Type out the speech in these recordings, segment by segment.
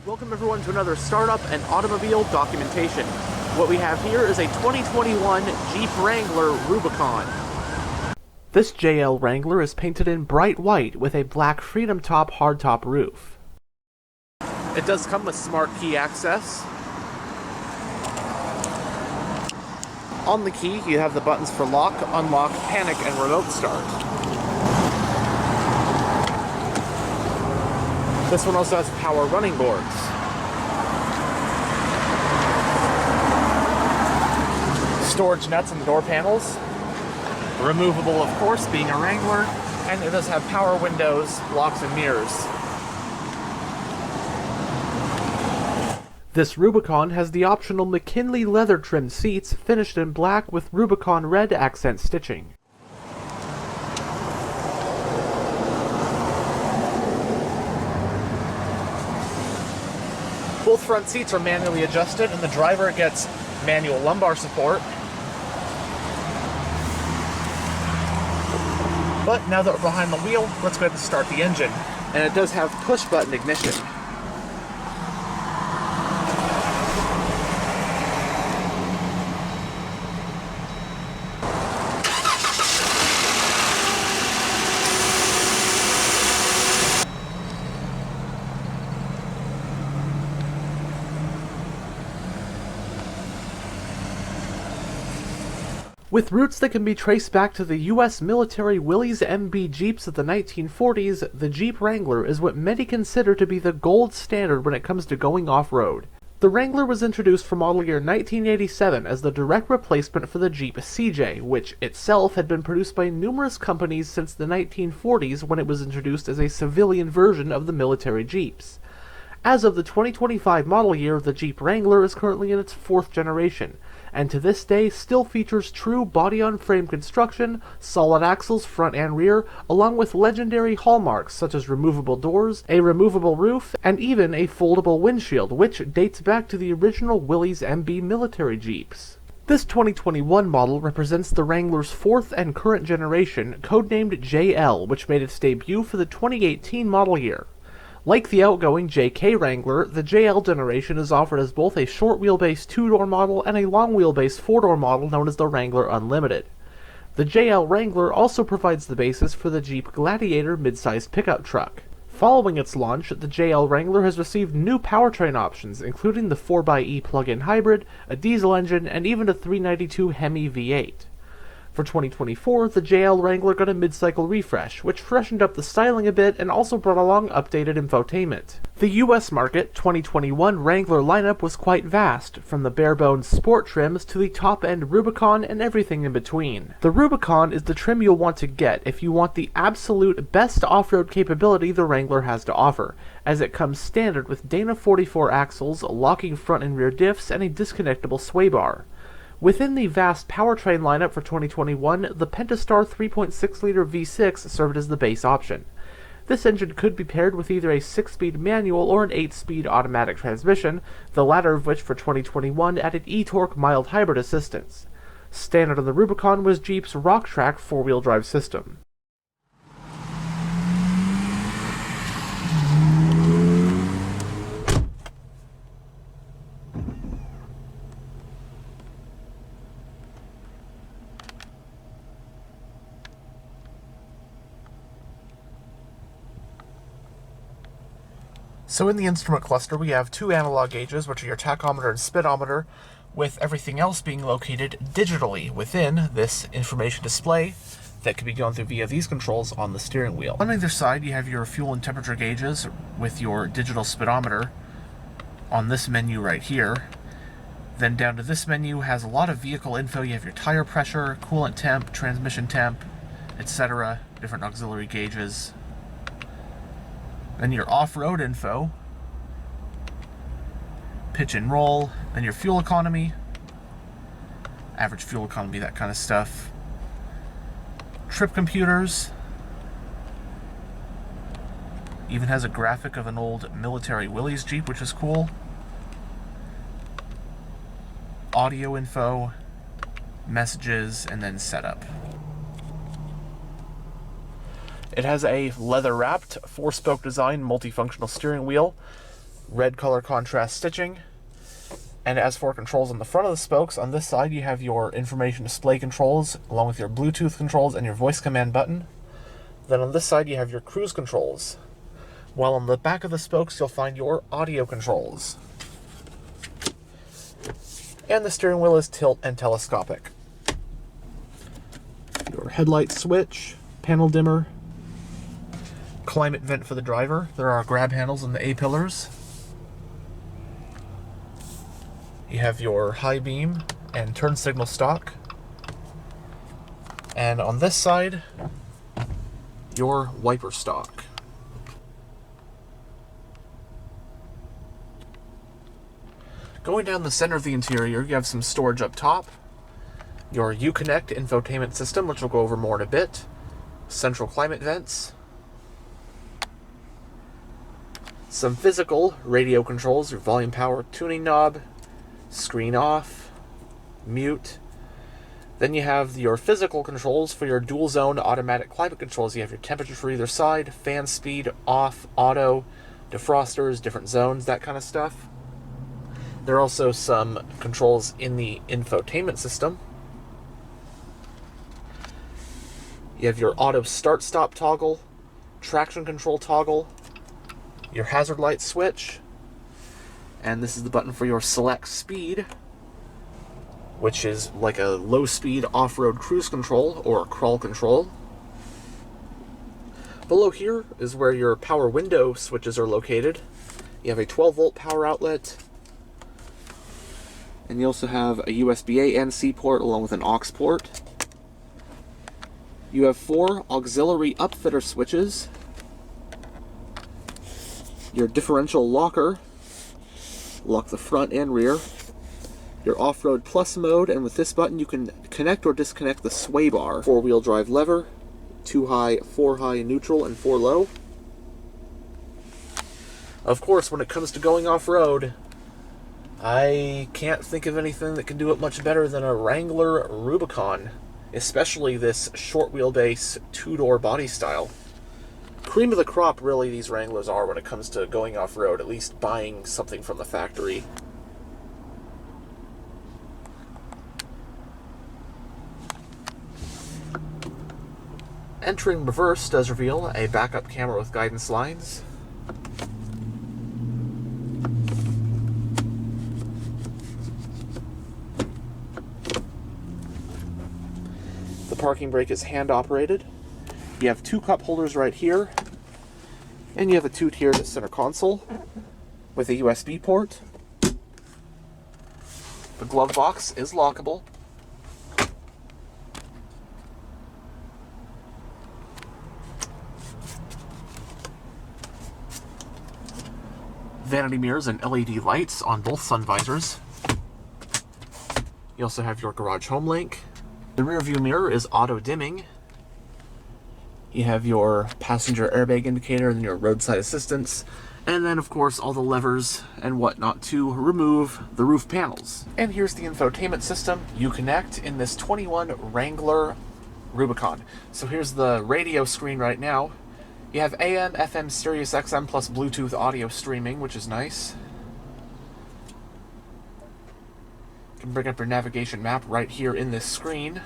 Welcome everyone to another startup and automobile documentation. What we have here is a 2021 Jeep Wrangler Rubicon. This JL Wrangler is painted in bright white with a black Freedom Top hardtop roof. It does come with smart key access. On the key you have the buttons for lock, unlock, panic, and remote start. This one also has power running boards. Storage nuts on the door panels. Removable, of course, being a Wrangler. And it does have power windows, locks, and mirrors. This Rubicon has the optional McKinley leather trimmed seats finished in black with Rubicon red accent stitching. Both front seats are manually adjusted, and the driver gets manual lumbar support. But now that we're behind the wheel, let's go ahead and start the engine. And it does have push-button ignition. With roots that can be traced back to the U.S. military Willys MB Jeeps of the 1940s, the Jeep Wrangler is what many consider to be the gold standard when it comes to going off-road. The Wrangler was introduced for model year 1987 as the direct replacement for the Jeep CJ, which itself had been produced by numerous companies since the 1940s when it was introduced as a civilian version of the military Jeeps. As of the 2025 model year, the Jeep Wrangler is currently in its fourth generation, and to this day still features true body-on-frame construction, solid axles front and rear, along with legendary hallmarks such as removable doors, a removable roof, and even a foldable windshield, which dates back to the original Willys MB military Jeeps. This 2021 model represents the Wrangler's fourth and current generation, codenamed JL, which made its debut for the 2018 model year. Like the outgoing JK Wrangler, the JL generation is offered as both a short wheelbase 2-door model and a long wheelbase 4-door model known as the Wrangler Unlimited. The JL Wrangler also provides the basis for the Jeep Gladiator mid-sized pickup truck. Following its launch, the JL Wrangler has received new powertrain options, including the 4xe plug-in hybrid, a diesel engine, and even a 392 Hemi V8. For 2024, the JL Wrangler got a mid-cycle refresh, which freshened up the styling a bit and also brought along updated infotainment. The US market 2021 Wrangler lineup was quite vast, from the bare-bones sport trims to the top-end Rubicon and everything in between. The Rubicon is the trim you'll want to get if you want the absolute best off-road capability the Wrangler has to offer, as it comes standard with Dana 44 axles, locking front and rear diffs, and a disconnectable sway bar. Within the vast powertrain lineup for 2021, the Pentastar 3.6-liter V6 served as the base option. This engine could be paired with either a 6-speed manual or an 8-speed automatic transmission, the latter of which for 2021 added eTorque mild hybrid assistance. Standard on the Rubicon was Jeep's RockTrack 4-wheel drive system. So in the instrument cluster, we have two analog gauges, which are your tachometer and speedometer, with everything else being located digitally within this information display that can be gone through via these controls on the steering wheel. On either side, you have your fuel and temperature gauges with your digital speedometer on this menu right here. Then down to this menu has a lot of vehicle info. You have your tire pressure, coolant temp, transmission temp, etc., different auxiliary gauges. Then your off-road info, pitch and roll, then your fuel economy, average fuel economy, that kind of stuff. Trip computers, even has a graphic of an old military Willys Jeep, which is cool. Audio info, messages, and then setup. It has a leather-wrapped, 4-spoke design multifunctional steering wheel red color contrast stitching. And as for controls on the front of the spokes, on this side you have your information display controls, along with your Bluetooth controls and your voice command button. Then on this side you have your cruise controls, while on the back of the spokes you'll find your audio controls. And the steering wheel is tilt and telescopic. Your headlight switch, panel dimmer, climate vent for the driver. There are grab handles on the A-pillars. You have your high beam and turn signal stalk. And on this side, your wiper stalk. Going down the center of the interior, you have some storage up top. Your UConnect infotainment system, which we'll go over more in a bit. Central climate vents. Some physical radio controls, your volume power tuning knob, screen off, mute. Then you have your physical controls for your dual zone automatic climate controls. You have your temperature for either side, fan speed, off, auto, defrosters, different zones, that kind of stuff. There are also some controls in the infotainment system. You have your auto start-stop toggle, traction control toggle, your hazard light switch, and this is the button for your select speed, which is like a low-speed off-road cruise control or crawl control. Below here is where your power window switches are located. You have a 12-volt power outlet, and you also have a USB-A and C port along with an aux port. You have 4 auxiliary upfitter switches, your differential locker, lock the front and rear, your off-road plus mode, and with this button you can connect or disconnect the sway bar, 4-wheel drive lever, 2 high, 4 high neutral, and 4 low. Of course, when it comes to going off-road, I can't think of anything that can do it much better than a Wrangler Rubicon, especially this short wheelbase 2-door body style. Cream of the crop, really, these Wranglers are when it comes to going off-road, at least buying something from the factory. Entering reverse does reveal a backup camera with guidance lines. The parking brake is hand operated. You have 2 cup holders right here, and you have a 2-tiered center console with a USB port. The glove box is lockable. Vanity mirrors and LED lights on both sun visors. You also have your garage home link. The rear view mirror is auto dimming. You have your passenger airbag indicator and your roadside assistance. And then, of course, all the levers and whatnot to remove the roof panels. And here's the infotainment system, UConnect, in this 21 Wrangler Rubicon. So here's the radio screen right now. You have AM, FM, Sirius XM plus Bluetooth audio streaming, which is nice. You can bring up your navigation map right here in this screen.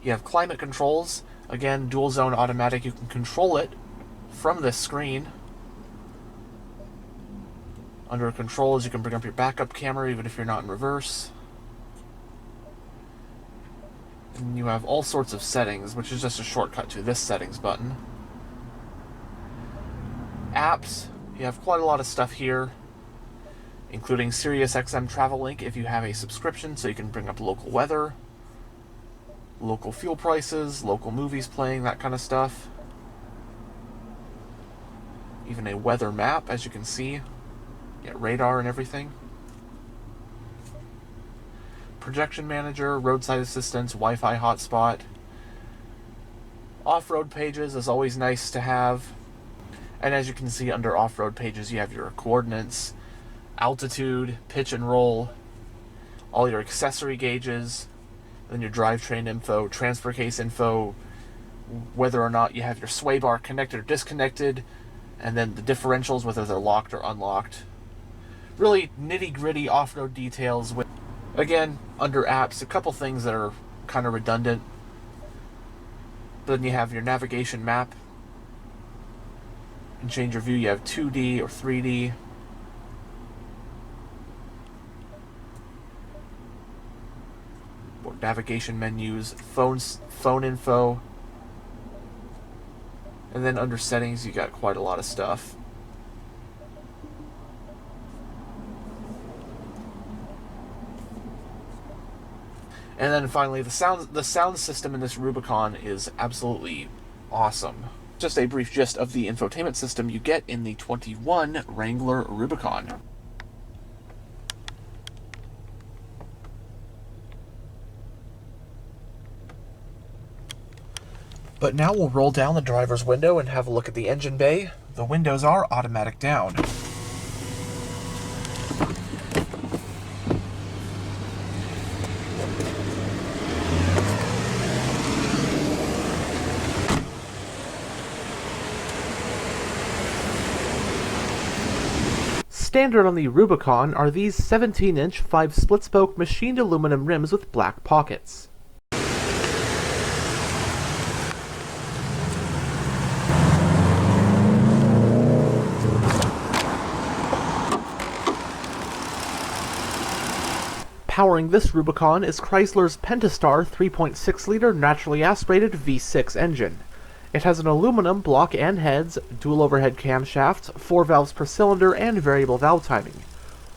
You have climate controls. Again, dual zone automatic. You can control it from this screen. Under controls, you can bring up your backup camera even if you're not in reverse. And you have all sorts of settings, which is just a shortcut to this settings button. Apps, you have quite a lot of stuff here, including Sirius XM Travel Link if you have a subscription, so you can bring up local weather, local fuel prices, local movies playing, that kind of stuff. Even a weather map, as you can see. Get radar and everything. Projection manager, roadside assistance, Wi-Fi hotspot. Off-road pages is always nice to have. And as you can see under off-road pages, you have your coordinates, altitude, pitch and roll, all your accessory gauges, then your drivetrain info, transfer case info, whether or not you have your sway bar connected or disconnected, and then the differentials, whether they're locked or unlocked. Really nitty-gritty off-road details with, again, under apps, a couple things that are kind of redundant. Then you have your navigation map. You can change your view. You have 2D or 3D. Or navigation menus, phone info. And then under settings, you got quite a lot of stuff. And then finally, the sound system in this Rubicon is absolutely awesome. Just a brief gist of the infotainment system you get in the 21 Wrangler Rubicon. But now we'll roll down the driver's window and have a look at the engine bay. The windows are automatic down. Standard on the Rubicon are these 17-inch 5-split-spoke machined aluminum rims with black pockets. Powering this Rubicon is Chrysler's Pentastar 3.6-liter naturally aspirated V6 engine. It has an aluminum block and heads, dual overhead camshafts, 4 valves per cylinder, and variable valve timing.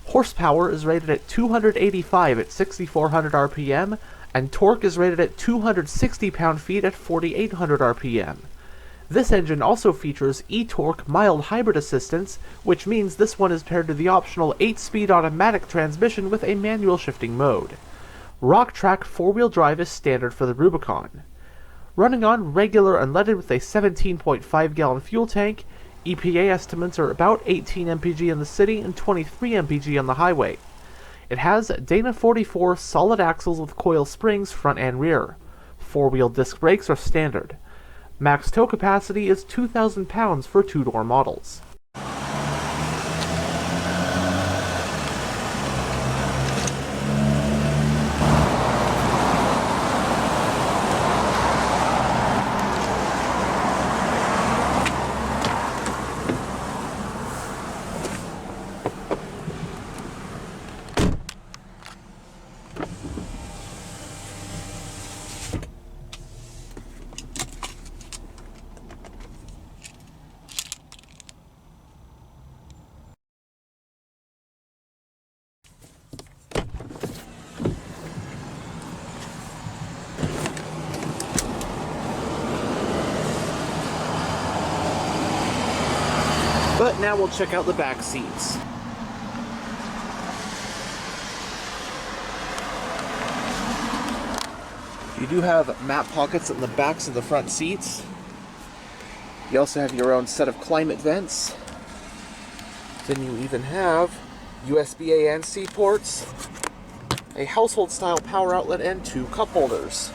Horsepower is rated at 285 at 6,400 RPM, and torque is rated at 260 pound-feet at 4,800 RPM. This engine also features eTorque mild hybrid assistance, which means this one is paired to the optional 8-speed automatic transmission with a manual shifting mode. Rock Track 4-wheel drive is standard for the Rubicon. Running on regular unleaded with a 17.5-gallon fuel tank, EPA estimates are about 18 mpg in the city and 23 mpg on the highway. It has Dana 44 solid axles with coil springs front and rear. 4-wheel disc brakes are standard. Max tow capacity is 2,000 pounds for 2-door models. But now we'll check out the back seats. You do have map pockets in the backs of the front seats. You also have your own set of climate vents. Then you even have USB-A and C ports, a household style power outlet, and 2 cup holders.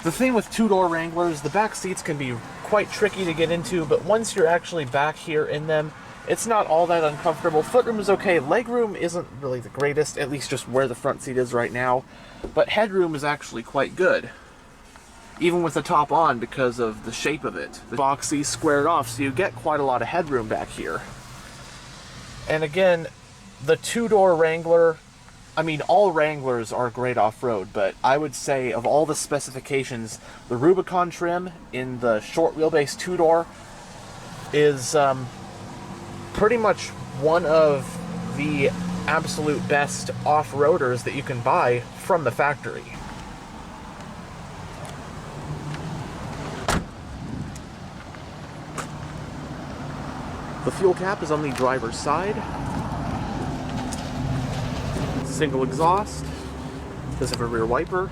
The thing with 2-door Wranglers, the back seats can be quite tricky to get into, but once you're actually back here in them, it's not all that uncomfortable. Footroom is okay. Legroom isn't really the greatest, at least just where the front seat is right now, but headroom is actually quite good, even with the top on because of the shape of it. The box is squared off, so you get quite a lot of headroom back here. And again, the 2-door Wrangler, I mean, all Wranglers are great off-road, but I would say of all the specifications, the Rubicon trim in the short wheelbase 2-door is pretty much one of the absolute best off-roaders that you can buy from the factory. The fuel cap is on the driver's side. Single exhaust. Does have a rear wiper.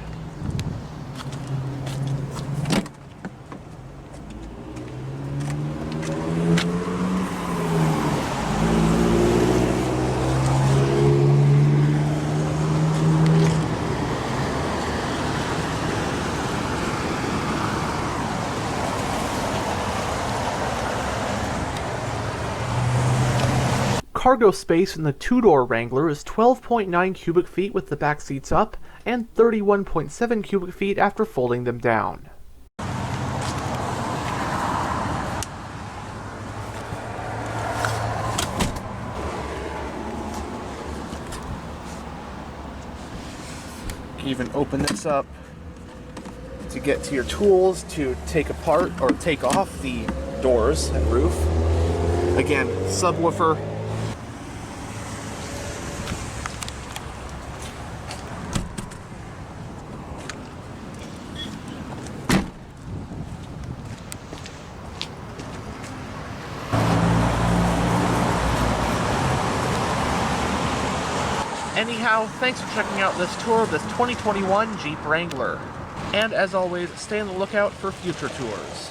cargo space in the two-door Wrangler is 12.9 cubic feet with the back seats up, and 31.7 cubic feet after folding them down. You can even open this up to get to your tools to take apart or take off the doors and roof. Again, subwoofer. Anyhow, thanks for checking out this tour of this 2021 Jeep Wrangler. And as always, stay on the lookout for future tours.